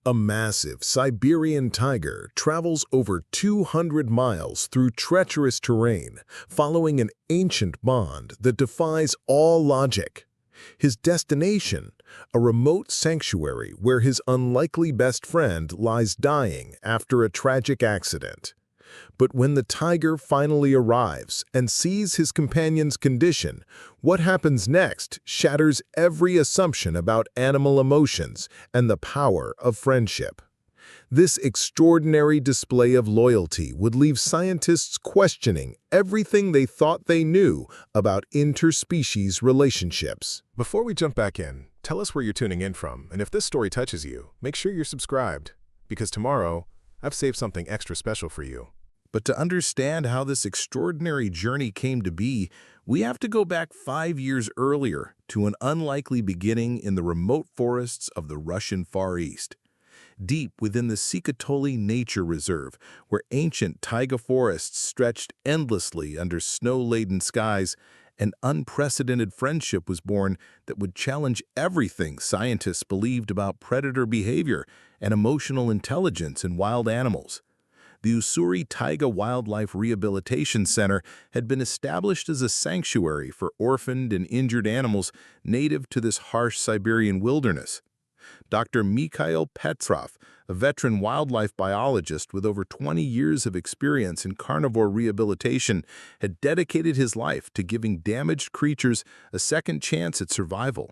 A massive Siberian tiger travels over 200 miles through treacherous terrain, following an ancient bond that defies all logic. His destination, a remote sanctuary where his unlikely best friend lies dying after a tragic accident. But when the tiger finally arrives and sees his companion's condition, what happens next shatters every assumption about animal emotions and the power of friendship. This extraordinary display of loyalty would leave scientists questioning everything they thought they knew about interspecies relationships. Before we jump back in, tell us where you're tuning in from, and if this story touches you, make sure you're subscribed, because tomorrow, I've saved something extra special for you. But to understand how this extraordinary journey came to be, we have to go back 5 years earlier to an unlikely beginning in the remote forests of the Russian Far East. Deep within the Sikhote-Alin Nature Reserve, where ancient taiga forests stretched endlessly under snow-laden skies, an unprecedented friendship was born that would challenge everything scientists believed about predator behavior and emotional intelligence in wild animals. The Ussuri Taiga Wildlife Rehabilitation Center had been established as a sanctuary for orphaned and injured animals native to this harsh Siberian wilderness. Dr. Mikhail Petrov, a veteran wildlife biologist with over 20 years of experience in carnivore rehabilitation, had dedicated his life to giving damaged creatures a second chance at survival.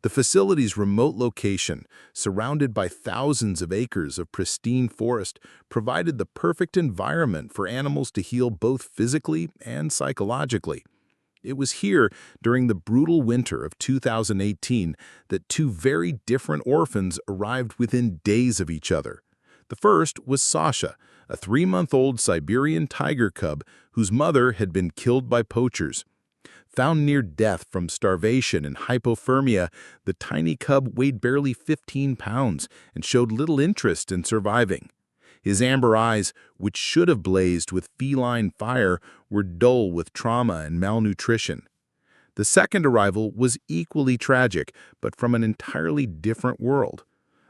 The facility's remote location, surrounded by thousands of acres of pristine forest, provided the perfect environment for animals to heal both physically and psychologically. It was here, during the brutal winter of 2018, that two very different orphans arrived within days of each other. The first was Sasha, a 3-month-old Siberian tiger cub whose mother had been killed by poachers. Found near death from starvation and hypothermia, the tiny cub weighed barely 15 pounds and showed little interest in surviving. His amber eyes, which should have blazed with feline fire, were dull with trauma and malnutrition. The second arrival was equally tragic, but from an entirely different world.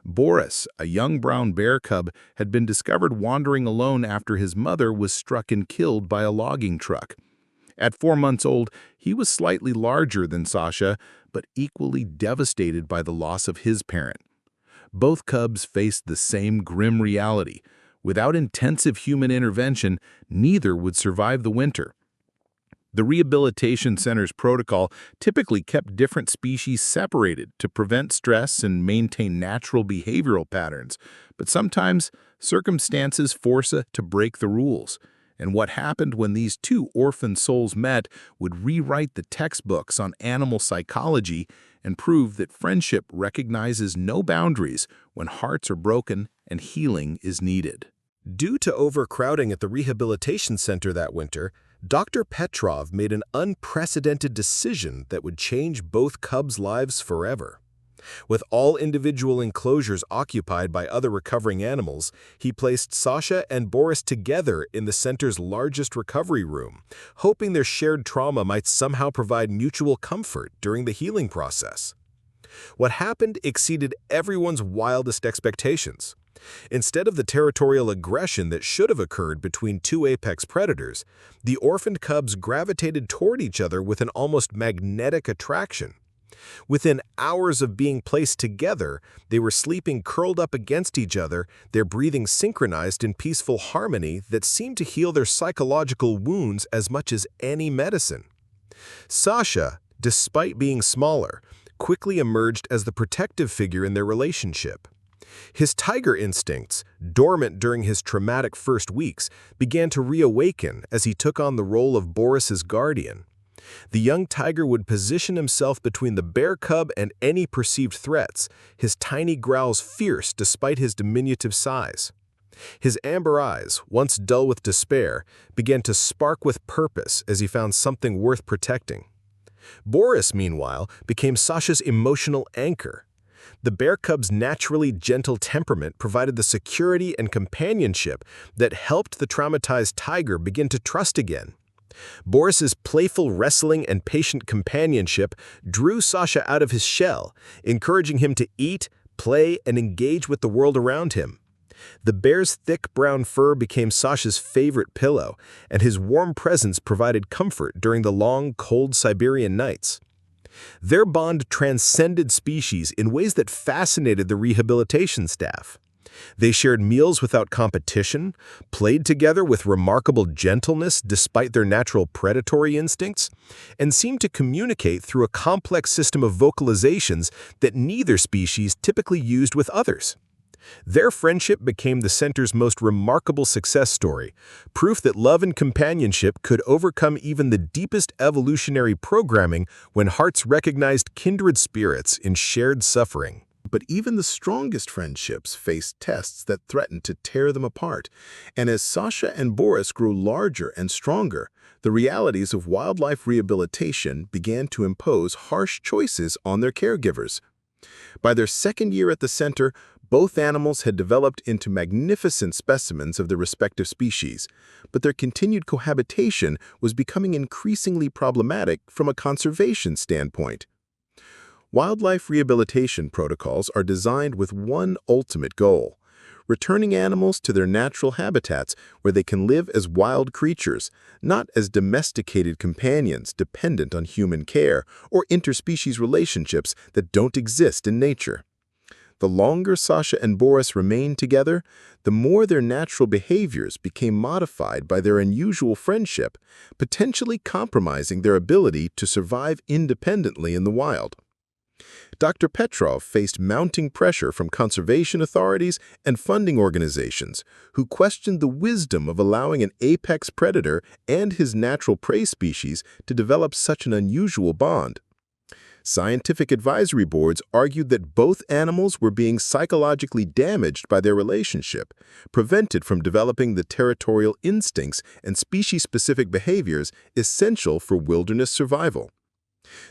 Boris, a young brown bear cub, had been discovered wandering alone after his mother was struck and killed by a logging truck. At 4 months old, he was slightly larger than Sasha, but equally devastated by the loss of his parent. Both cubs faced the same grim reality. Without intensive human intervention, neither would survive the winter. The rehabilitation center's protocol typically kept different species separated to prevent stress and maintain natural behavioral patterns, but sometimes circumstances force us to break the rules. And what happened when these two orphan souls met would rewrite the textbooks on animal psychology and prove that friendship recognizes no boundaries when hearts are broken and healing is needed. Due to overcrowding at the rehabilitation center that winter, Dr. Petrov made an unprecedented decision that would change both cubs' lives forever. With all individual enclosures occupied by other recovering animals, he placed Sasha and Boris together in the center's largest recovery room, hoping their shared trauma might somehow provide mutual comfort during the healing process. What happened exceeded everyone's wildest expectations. Instead of the territorial aggression that should have occurred between two apex predators, the orphaned cubs gravitated toward each other with an almost magnetic attraction. Within hours of being placed together, they were sleeping curled up against each other, their breathing synchronized in peaceful harmony that seemed to heal their psychological wounds as much as any medicine. Sasha, despite being smaller, quickly emerged as the protective figure in their relationship. His tiger instincts, dormant during his traumatic first weeks, began to reawaken as he took on the role of Boris's guardian. The young tiger would position himself between the bear cub and any perceived threats, his tiny growls fierce despite his diminutive size. His amber eyes, once dull with despair, began to spark with purpose as he found something worth protecting. Boris, meanwhile, became Sasha's emotional anchor. The bear cub's naturally gentle temperament provided the security and companionship that helped the traumatized tiger begin to trust again. Boris's playful wrestling and patient companionship drew Sasha out of his shell, encouraging him to eat, play, and engage with the world around him. The bear's thick brown fur became Sasha's favorite pillow, and his warm presence provided comfort during the long, cold Siberian nights. Their bond transcended species in ways that fascinated the rehabilitation staff. They shared meals without competition, played together with remarkable gentleness despite their natural predatory instincts, and seemed to communicate through a complex system of vocalizations that neither species typically used with others. Their friendship became the center's most remarkable success story, proof that love and companionship could overcome even the deepest evolutionary programming when hearts recognized kindred spirits in shared suffering. But even the strongest friendships faced tests that threatened to tear them apart. And as Sasha and Boris grew larger and stronger, the realities of wildlife rehabilitation began to impose harsh choices on their caregivers. By their second year at the center, both animals had developed into magnificent specimens of their respective species, but their continued cohabitation was becoming increasingly problematic from a conservation standpoint. Wildlife rehabilitation protocols are designed with one ultimate goal: returning animals to their natural habitats where they can live as wild creatures, not as domesticated companions dependent on human care or interspecies relationships that don't exist in nature. The longer Sasha and Boris remained together, the more their natural behaviors became modified by their unusual friendship, potentially compromising their ability to survive independently in the wild. Dr. Petrov faced mounting pressure from conservation authorities and funding organizations who questioned the wisdom of allowing an apex predator and his natural prey species to develop such an unusual bond. Scientific advisory boards argued that both animals were being psychologically damaged by their relationship, prevented from developing the territorial instincts and species-specific behaviors essential for wilderness survival.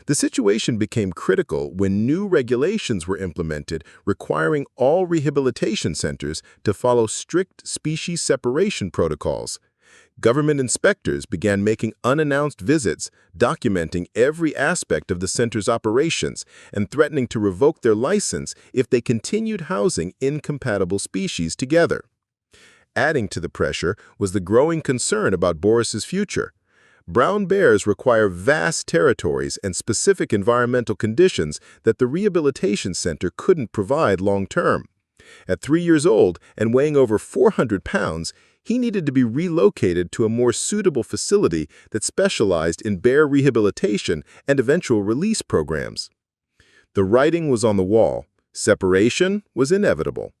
The situation became critical when new regulations were implemented requiring all rehabilitation centers to follow strict species separation protocols. Government inspectors began making unannounced visits, documenting every aspect of the center's operations and threatening to revoke their license if they continued housing incompatible species together. Adding to the pressure was the growing concern about Boris's future. Brown bears require vast territories and specific environmental conditions that the rehabilitation center couldn't provide long-term. At 3 years old and weighing over 400 pounds, he needed to be relocated to a more suitable facility that specialized in bear rehabilitation and eventual release programs. The writing was on the wall. Separation was inevitable.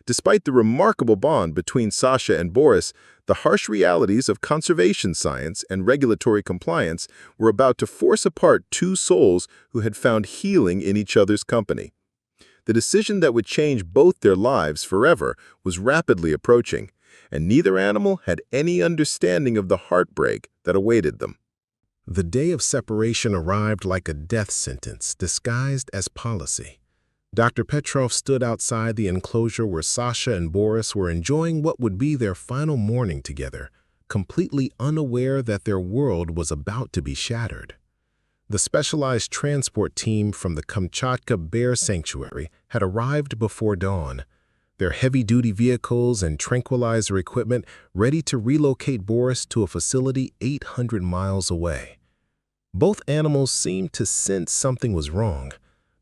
Despite the remarkable bond between Sasha and Boris, the harsh realities of conservation science and regulatory compliance were about to force apart two souls who had found healing in each other's company. The decision that would change both their lives forever was rapidly approaching, and neither animal had any understanding of the heartbreak that awaited them. The day of separation arrived like a death sentence disguised as policy. Dr. Petrov stood outside the enclosure where Sasha and Boris were enjoying what would be their final morning together, completely unaware that their world was about to be shattered. The specialized transport team from the Kamchatka Bear Sanctuary had arrived before dawn, their heavy-duty vehicles and tranquilizer equipment ready to relocate Boris to a facility 800 miles away. Both animals seemed to sense something was wrong.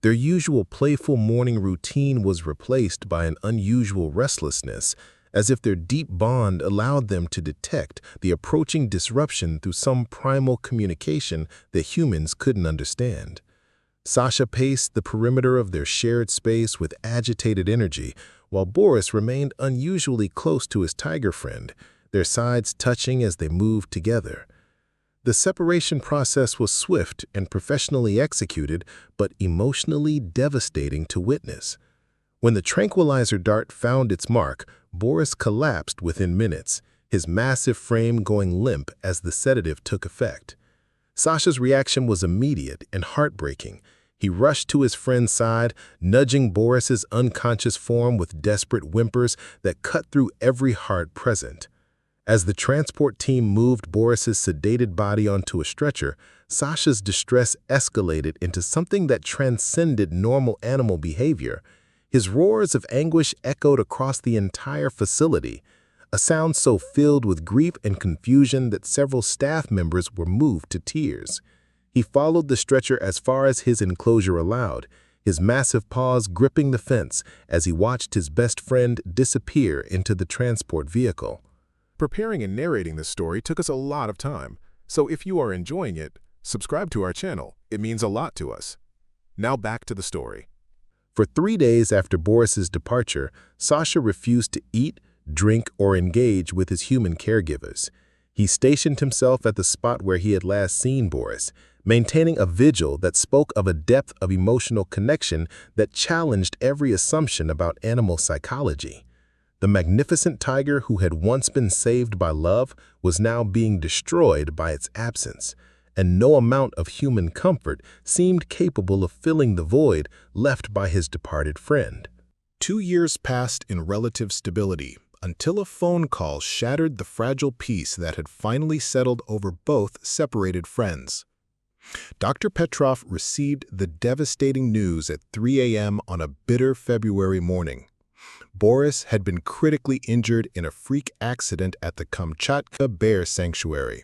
Their usual playful morning routine was replaced by an unusual restlessness, as if their deep bond allowed them to detect the approaching disruption through some primal communication that humans couldn't understand. Sasha paced the perimeter of their shared space with agitated energy, while Boris remained unusually close to his tiger friend, their sides touching as they moved together. The separation process was swift and professionally executed, but emotionally devastating to witness. When the tranquilizer dart found its mark, Boris collapsed within minutes, his massive frame going limp as the sedative took effect. Sasha's reaction was immediate and heartbreaking. He rushed to his friend's side, nudging Boris's unconscious form with desperate whimpers that cut through every heart present. As the transport team moved Boris's sedated body onto a stretcher, Sasha's distress escalated into something that transcended normal animal behavior. His roars of anguish echoed across the entire facility, a sound so filled with grief and confusion that several staff members were moved to tears. He followed the stretcher as far as his enclosure allowed, his massive paws gripping the fence as he watched his best friend disappear into the transport vehicle. Preparing and narrating this story took us a lot of time, so if you are enjoying it, subscribe to our channel. It means a lot to us. Now back to the story. For 3 days after Boris's departure, Sasha refused to eat, drink, or engage with his human caregivers. He stationed himself at the spot where he had last seen Boris, maintaining a vigil that spoke of a depth of emotional connection that challenged every assumption about animal psychology. The magnificent tiger who had once been saved by love was now being destroyed by its absence, and no amount of human comfort seemed capable of filling the void left by his departed friend. 2 years passed in relative stability until a phone call shattered the fragile peace that had finally settled over both separated friends. Dr. Petrov received the devastating news at 3 a.m. on a bitter February morning. Boris had been critically injured in a freak accident at the Kamchatka Bear Sanctuary.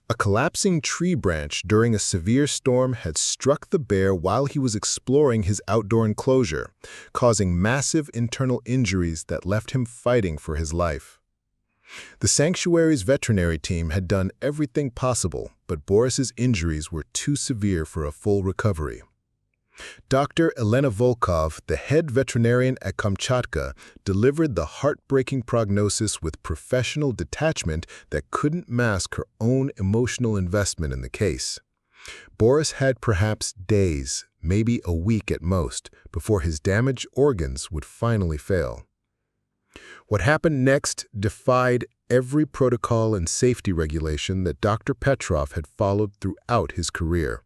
A collapsing tree branch during a severe storm had struck the bear while he was exploring his outdoor enclosure, causing massive internal injuries that left him fighting for his life. The sanctuary's veterinary team had done everything possible, but Boris's injuries were too severe for a full recovery. Dr. Elena Volkov, the head veterinarian at Kamchatka, delivered the heartbreaking prognosis with professional detachment that couldn't mask her own emotional investment in the case. Boris had perhaps days, maybe a week at most, before his damaged organs would finally fail. What happened next defied every protocol and safety regulation that Dr. Petrov had followed throughout his career.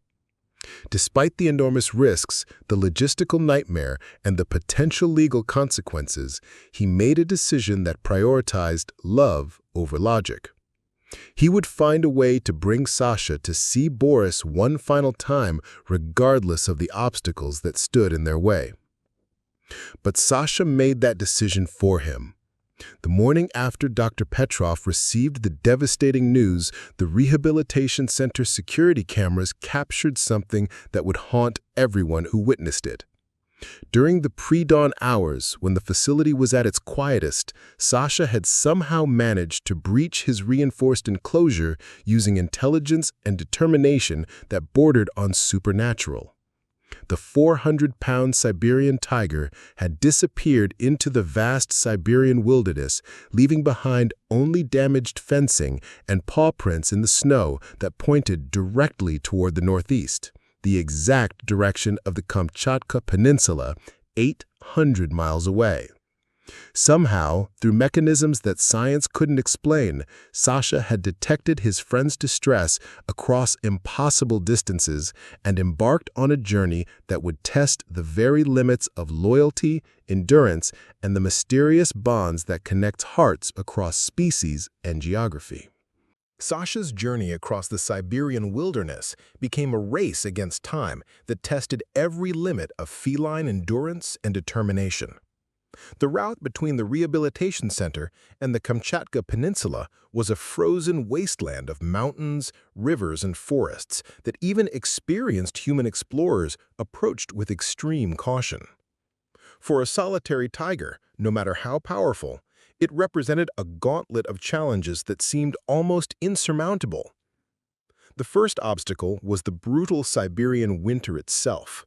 Despite the enormous risks, the logistical nightmare, and the potential legal consequences, he made a decision that prioritized love over logic. He would find a way to bring Sasha to see Boris one final time, regardless of the obstacles that stood in their way. But Sasha made that decision for him. The morning after Dr. Petrov received the devastating news, the rehabilitation center security cameras captured something that would haunt everyone who witnessed it. During the pre-dawn hours, when the facility was at its quietest, Sasha had somehow managed to breach his reinforced enclosure using intelligence and determination that bordered on supernatural. The 400-pound Siberian tiger had disappeared into the vast Siberian wilderness, leaving behind only damaged fencing and paw prints in the snow that pointed directly toward the northeast, the exact direction of the Kamchatka Peninsula, 800 miles away. Somehow, through mechanisms that science couldn't explain, Sasha had detected his friend's distress across impossible distances and embarked on a journey that would test the very limits of loyalty, endurance, and the mysterious bonds that connect hearts across species and geography. Sasha's journey across the Siberian wilderness became a race against time that tested every limit of feline endurance and determination. The route between the rehabilitation center and the Kamchatka Peninsula was a frozen wasteland of mountains, rivers, and forests that even experienced human explorers approached with extreme caution. For a solitary tiger, no matter how powerful, it represented a gauntlet of challenges that seemed almost insurmountable. The first obstacle was the brutal Siberian winter itself.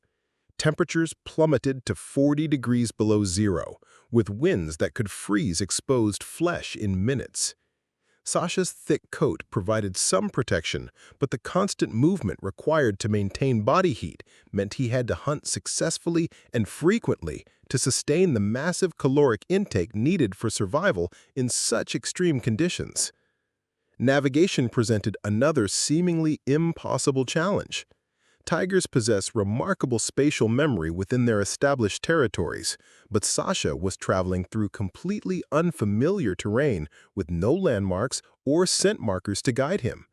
Temperatures plummeted to 40 degrees below zero, with winds that could freeze exposed flesh in minutes. Sasha's thick coat provided some protection, but the constant movement required to maintain body heat meant he had to hunt successfully and frequently to sustain the massive caloric intake needed for survival in such extreme conditions. Navigation presented another seemingly impossible challenge. Tigers possess remarkable spatial memory within their established territories, but Sasha was traveling through completely unfamiliar terrain with no landmarks or scent markers to guide him.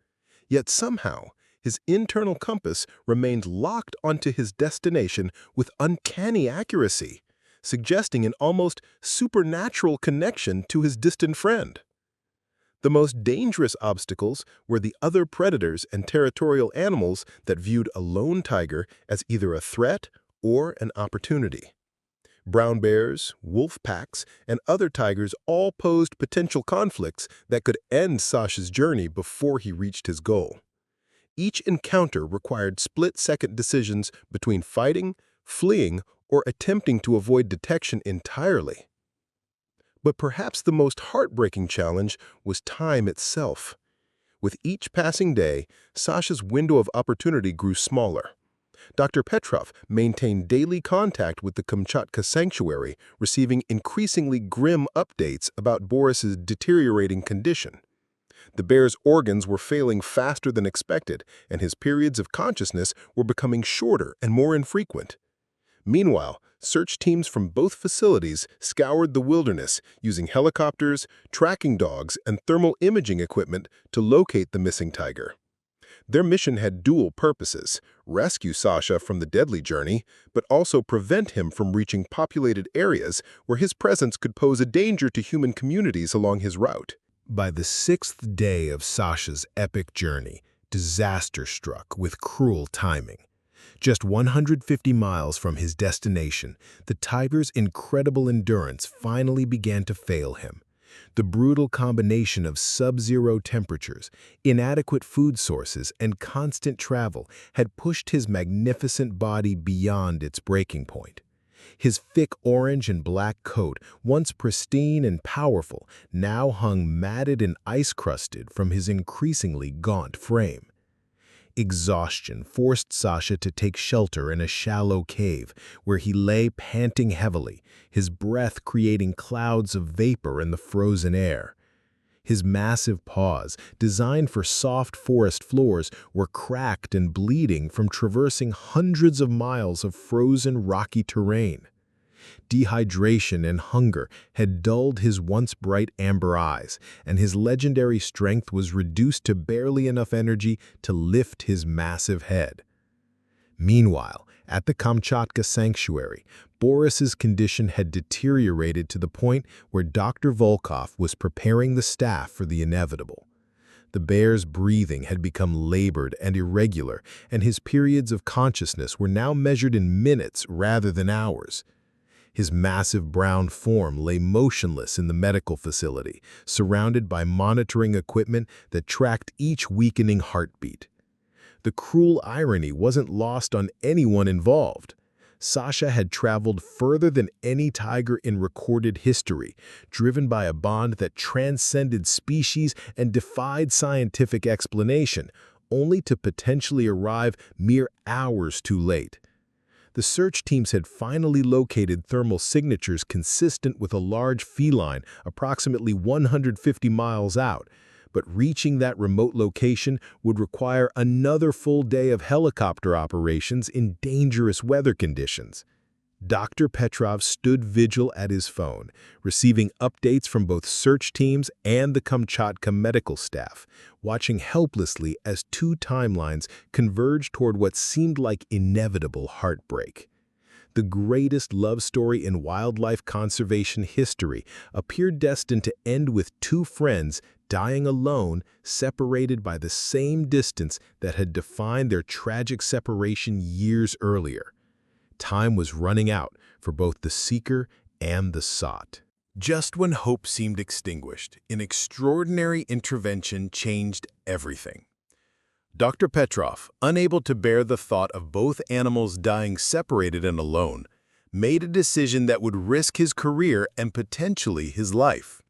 Yet somehow, his internal compass remained locked onto his destination with uncanny accuracy. suggesting an almost supernatural connection to his distant friend. The most dangerous obstacles were the other predators and territorial animals that viewed a lone tiger as either a threat or an opportunity. Brown bears, wolf packs, and other tigers all posed potential conflicts that could end Sasha's journey before he reached his goal. Each encounter required split-second decisions between fighting, fleeing, or attempting to avoid detection entirely. But perhaps the most heartbreaking challenge was time itself. With each passing day, Sasha's window of opportunity grew smaller. Dr. Petrov maintained daily contact with the Kamchatka sanctuary, receiving increasingly grim updates about Boris's deteriorating condition. The bear's organs were failing faster than expected, and his periods of consciousness were becoming shorter and more infrequent. Meanwhile, search teams from both facilities scoured the wilderness using helicopters, tracking dogs, and thermal imaging equipment to locate the missing tiger. Their mission had dual purposes: rescue Sasha from the deadly journey, but also prevent him from reaching populated areas where his presence could pose a danger to human communities along his route. By the 6th day of Sasha's epic journey, disaster struck with cruel timing. Just 150 miles from his destination, the tiger's incredible endurance finally began to fail him. The brutal combination of sub-zero temperatures, inadequate food sources, and constant travel had pushed his magnificent body beyond its breaking point. His thick orange and black coat, once pristine and powerful, now hung matted and ice-crusted from his increasingly gaunt frame. Exhaustion forced Sasha to take shelter in a shallow cave, where he lay panting heavily, his breath creating clouds of vapor in the frozen air. His massive paws, designed for soft forest floors, were cracked and bleeding from traversing hundreds of miles of frozen rocky terrain. Dehydration and hunger had dulled his once bright amber eyes, and his legendary strength was reduced to barely enough energy to lift his massive head. Meanwhile, at the Kamchatka sanctuary, Boris's condition had deteriorated to the point where Dr. Volkov was preparing the staff for the inevitable. The bear's breathing had become labored and irregular, and his periods of consciousness were now measured in minutes rather than hours. His massive brown form lay motionless in the medical facility, surrounded by monitoring equipment that tracked each weakening heartbeat. The cruel irony wasn't lost on anyone involved. Sasha had traveled further than any tiger in recorded history, driven by a bond that transcended species and defied scientific explanation, only to potentially arrive mere hours too late. The search teams had finally located thermal signatures consistent with a large feline approximately 150 miles out, but reaching that remote location would require another full day of helicopter operations in dangerous weather conditions. Dr. Petrov stood vigil at his phone, receiving updates from both search teams and the Kamchatka medical staff, watching helplessly as two timelines converged toward what seemed like inevitable heartbreak. The greatest love story in wildlife conservation history appeared destined to end with two friends dying alone, separated by the same distance that had defined their tragic separation years earlier. Time was running out for both the seeker and the sought. Just when hope seemed extinguished, an extraordinary intervention changed everything. Dr. Petrov, unable to bear the thought of both animals dying separated and alone, made a decision that would risk his career and potentially his life.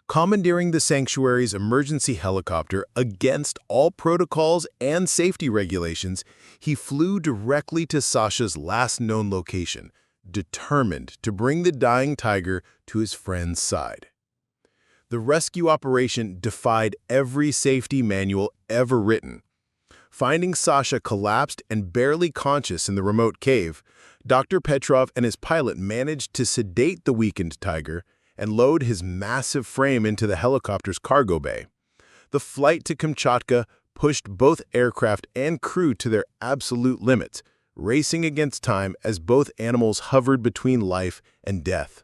Commandeering the sanctuary's emergency helicopter against all protocols and safety regulations, he flew directly to Sasha's last known location, determined to bring the dying tiger to his friend's side. The rescue operation defied every safety manual ever written. Finding Sasha collapsed and barely conscious in the remote cave, Dr. Petrov and his pilot managed to sedate the weakened tiger and load his massive frame into the helicopter's cargo bay. The flight to Kamchatka pushed both aircraft and crew to their absolute limits, racing against time as both animals hovered between life and death.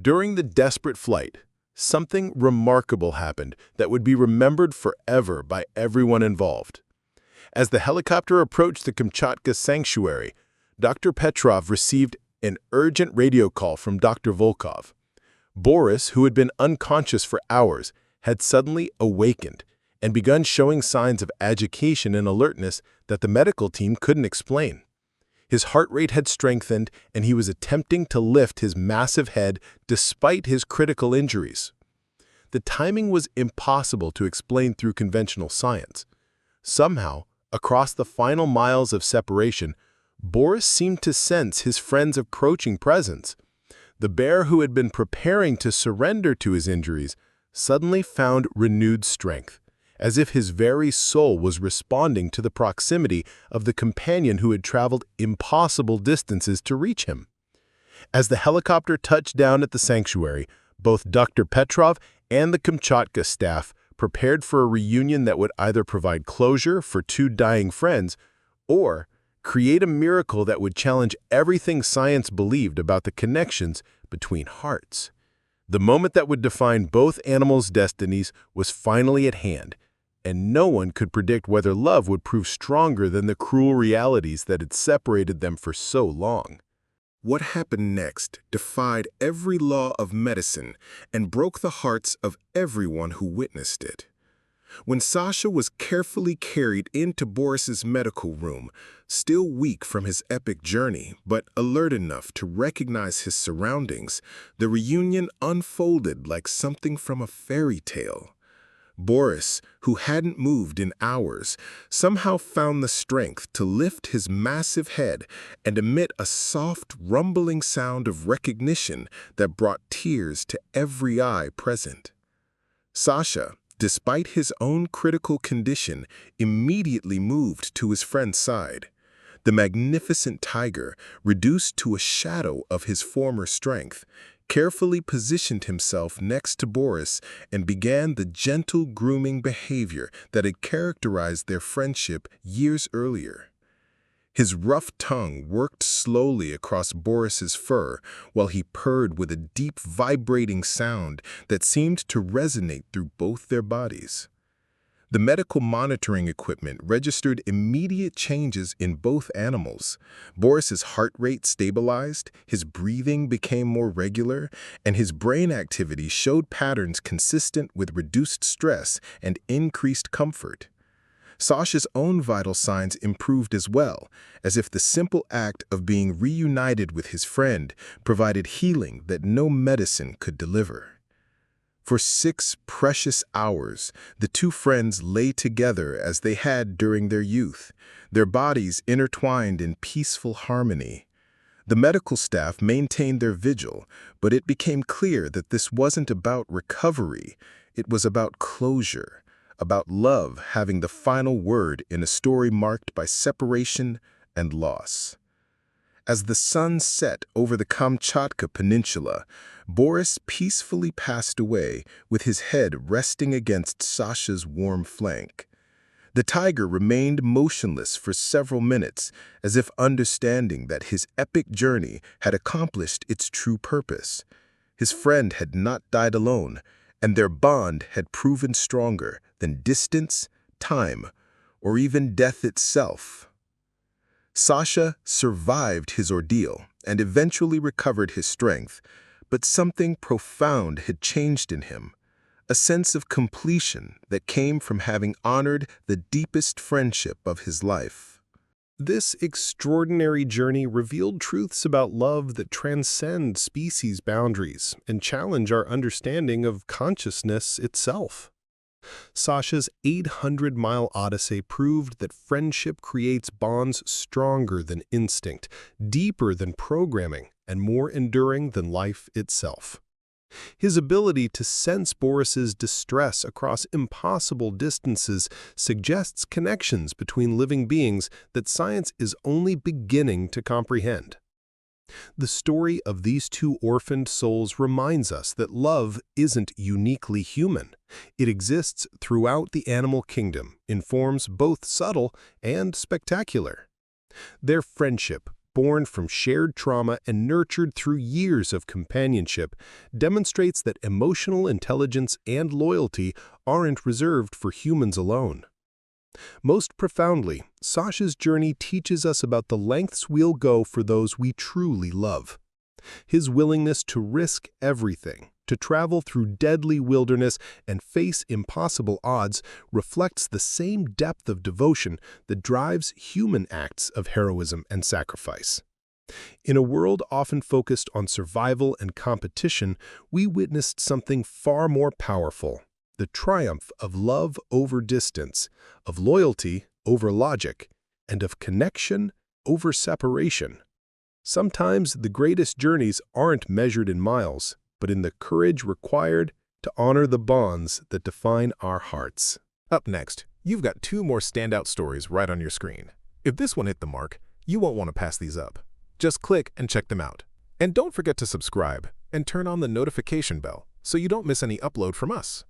During the desperate flight, something remarkable happened that would be remembered forever by everyone involved. As the helicopter approached the Kamchatka sanctuary, Dr. Petrov received an urgent radio call from Dr. Volkov. Boris, who had been unconscious for hours, had suddenly awakened and begun showing signs of agitation and alertness that the medical team couldn't explain. His heart rate had strengthened, and he was attempting to lift his massive head despite his critical injuries. The timing was impossible to explain through conventional science. Somehow, across the final miles of separation, Boris seemed to sense his friend's approaching presence. The bear who had been preparing to surrender to his injuries suddenly found renewed strength, as if his very soul was responding to the proximity of the companion who had traveled impossible distances to reach him. As the helicopter touched down at the sanctuary, both Dr. Petrov and the Kamchatka staff prepared for a reunion that would either provide closure for two dying friends or create a miracle that would challenge everything science believed about the connections between hearts. The moment that would define both animals' destinies was finally at hand, and no one could predict whether love would prove stronger than the cruel realities that had separated them for so long. What happened next defied every law of medicine and broke the hearts of everyone who witnessed it. When Sasha was carefully carried into Boris's medical room, still weak from his epic journey, but alert enough to recognize his surroundings, the reunion unfolded like something from a fairy tale. Boris, who hadn't moved in hours, somehow found the strength to lift his massive head and emit a soft, rumbling sound of recognition that brought tears to every eye present. Sasha, despite his own critical condition, immediately moved to his friend's side. The magnificent tiger, reduced to a shadow of his former strength, carefully positioned himself next to Boris and began the gentle grooming behavior that had characterized their friendship years earlier. His rough tongue worked slowly across Boris's fur while he purred with a deep vibrating sound that seemed to resonate through both their bodies. The medical monitoring equipment registered immediate changes in both animals. Boris's heart rate stabilized, his breathing became more regular, and his brain activity showed patterns consistent with reduced stress and increased comfort. Sasha's own vital signs improved as well, as if the simple act of being reunited with his friend provided healing that no medicine could deliver. For 6 precious hours, the two friends lay together as they had during their youth, their bodies intertwined in peaceful harmony. The medical staff maintained their vigil, but it became clear that this wasn't about recovery. It was about closure, about love having the final word in a story marked by separation and loss. As the sun set over the Kamchatka Peninsula, Boris peacefully passed away with his head resting against Sasha's warm flank. The tiger remained motionless for several minutes, as if understanding that his epic journey had accomplished its true purpose. His friend had not died alone, and their bond had proven stronger than distance, time, or even death itself. Sasha survived his ordeal and eventually recovered his strength, but something profound had changed in him, a sense of completion that came from having honored the deepest friendship of his life. This extraordinary journey revealed truths about love that transcend species boundaries and challenge our understanding of consciousness itself. Sasha's 800-mile odyssey proved that friendship creates bonds stronger than instinct, deeper than programming, and more enduring than life itself. His ability to sense Boris's distress across impossible distances suggests connections between living beings that science is only beginning to comprehend. The story of these two orphaned souls reminds us that love isn't uniquely human. It exists throughout the animal kingdom in forms both subtle and spectacular. Their friendship, born from shared trauma and nurtured through years of companionship, demonstrates that emotional intelligence and loyalty aren't reserved for humans alone. Most profoundly, Sasha's journey teaches us about the lengths we'll go for those we truly love. His willingness to risk everything, to travel through deadly wilderness and face impossible odds reflects the same depth of devotion that drives human acts of heroism and sacrifice. In a world often focused on survival and competition, we witnessed something far more powerful: the triumph of love over distance, of loyalty over logic, and of connection over separation. Sometimes the greatest journeys aren't measured in miles, but in the courage required to honor the bonds that define our hearts. Up next, you've got 2 more standout stories right on your screen. If this one hit the mark, you won't want to pass these up. Just click and check them out. And don't forget to subscribe and turn on the notification bell so you don't miss any upload from us.